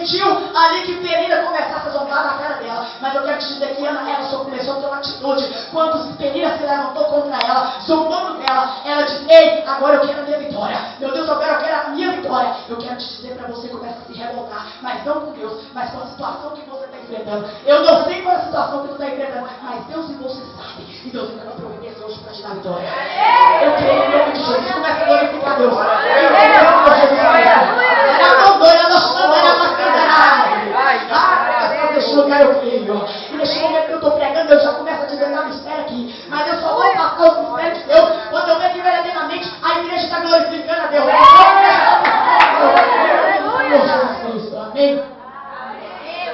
permitiu ali que Penina começasse a zombar na cara dela. Mas eu quero te dizer que Ana, ela só começou a ter uma atitude. Quando Penina se levantou contra ela, zombando dela, ela disse: ei, agora eu quero a minha vitória. Meu Deus, agora eu quero a minha vitória. Eu quero te dizer para você, começa a se revoltar, mas não com Deus, mas com a situação que você está enfrentando. Eu não sei qual é a situação que você está enfrentando, mas Deus e você sabe. E Deus ainda vai providenciar hoje para te dar vitória. Eu creio em nome de Jesus. Começa a glorificar Deus. Nesse lugar eu creio. E nesse momento que eu estou pregando, eu já começo a desvendar o mistério aqui. Mas eu só vou passar os mistérios de Deus quando eu ver que verdadeiramente a igreja está glorificando a Deus. Amém?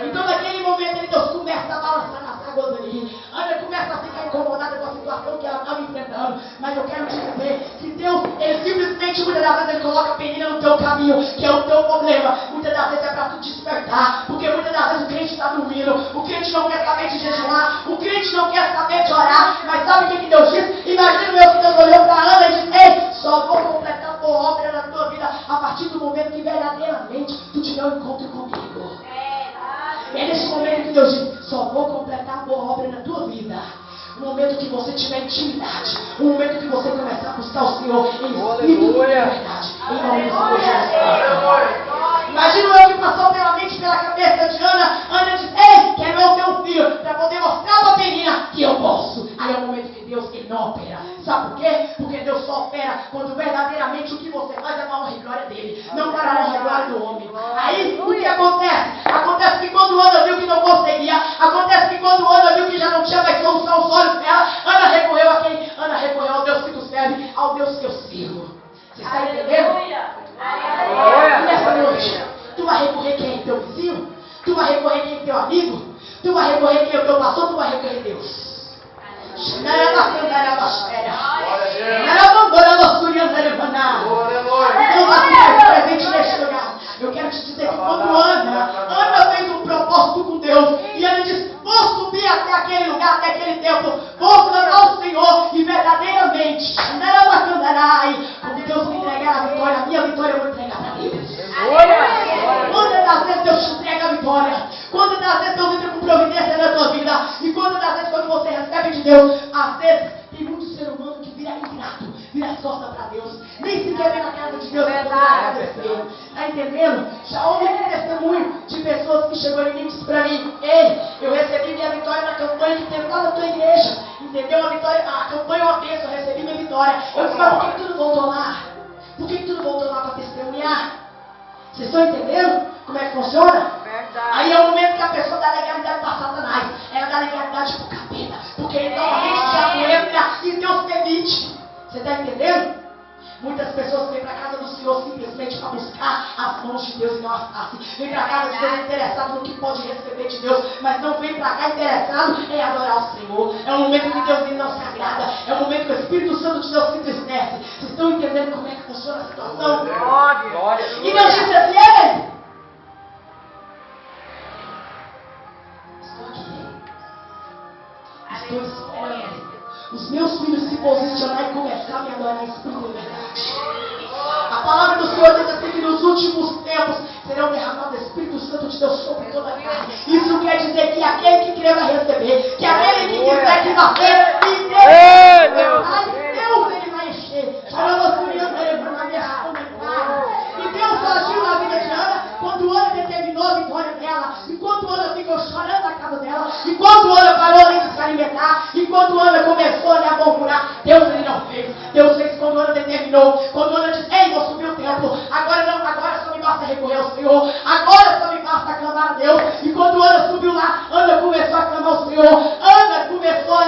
Então naquele momento ali, Deus começa a balançar nas águas ali. Ana começa a ficar incomodada com a situação que ela estava enfrentando. Mas eu quero te dizer que Deus, Ele simplesmente, muitas das vezes, Ele coloca a Penina no teu caminho, que é o teu problema. Muitas das vezes é para tu despertar. Porque muitas das vezes o crente está dormindo. O crente não quer saber de jejuar. O crente não quer saber de orar. Mas sabe o que Deus disse? Imagina eu que Deus olhou para Ana e disse: ei, só vou completar a tua obra na tua vida a partir do momento que verdadeiramente tu tiver um encontro comigo. É nesse momento que Deus diz: só vou completar a boa obra na tua vida. No momento que você tiver intimidade, no momento que você começar a buscar o Senhor em espírito e verdade, em nome do Senhor Jesus. Imagina eu que passou pela mente, pela cabeça de Ana. Ana diz: ei, quero eu ter um filho para poder mostrar para a Penina que eu posso. Aí é o momento que Deus, Ele não opera. Sabe por quê? Porque Deus só opera quando verdadeiramente o que você faz é para a honra e glória dele, não para a honra e glória do homem. Aí o que acontece? Acontece que quando Ana viu que não conseguia, acontece que quando Ana viu que já não tinha mais solução aos olhos dela, Ana recorreu a quem? Ana recorreu ao Deus que tu serve, ao Deus que eu sirvo. Você está entendendo? E nessa noite, tu vai recorrer quem é teu vizinho? Tu vai recorrer quem é teu amigo? Tu vai recorrer quem é teu pastor? Tu vai recorrer a Deus. Não vai ficar presente neste lugar. Eu quero te dizer que quando Ana fez um propósito com Deus, e Ana disse: vou subir até aquele lugar, até aquele templo, vou clamar ao Senhor, e verdadeiramente, quando Deus me entregar a vitória, a minha vitória eu vou entregar para Deus. Quantas das vezes Deus te entrega a vitória? Quantas das vezes Deus entra com providência na tua vida? E quantas das vezes quando você recebe de Deus, às vezes tem muito ser humano que vira ingrato, vira as costas para Deus, nem sequer vem na casa de Deus para poder agradecer. Está entendendo? Já houve um testemunho de pessoas que chegou em mim e disse para mim: ei, eu recebi minha vitória na campanha que teve lá na tua igreja. Entendeu? A campanha é uma bênção, eu recebi minha vitória. Eu disse: mas por que tu não voltou lá? Por que tu não voltou lá para testemunhar? Vocês estão entendendo como é que funciona? Verdade. Aí é o momento que a pessoa dá legalidade para Satanás. Ela dá legalidade para o capeta. Porque ele normalmente já entra e Deus permite. Você está entendendo? Muitas pessoas vêm para a casa do Senhor simplesmente para buscar as mãos de Deus e não a face. Vem para a casa de Deus interessado no que pode receber de Deus, mas não vem para cá interessado em adorar o Senhor. É um momento que Deus não se agrada. É um momento que o Espírito Santo de Deus se entristece. Vocês estão entendendo como é que funciona a situação? Glória. E Deus disse assim: ei, estou aqui. Estou esperando os meus filhos se posicionar e começar a me adorar em espírito e verdade. A palavra do Senhor diz assim que nos últimos tempos serão derramados Espírito Santo de Deus sobre toda a carne. Isso quer dizer que aquele que crê vai receber, que aquele que quiser que vai ter, e Deus ele vai encher. E Deus agiu na vida de Ana quando Ana determinou a vitória dela, enquanto Ana ficou chorando na casa dela, enquanto Ana parou ali de se alimentar, enquanto Ana começou a murmurar. Deus ele não fez. Deus fez quando Ana determinou. Quando Ana disse: ei, vou subir o templo. Agora não, agora só me basta recorrer ao Senhor. Agora só me basta clamar a Deus. E quando Ana subiu lá, Ana começou a clamar ao Senhor. Ana começou a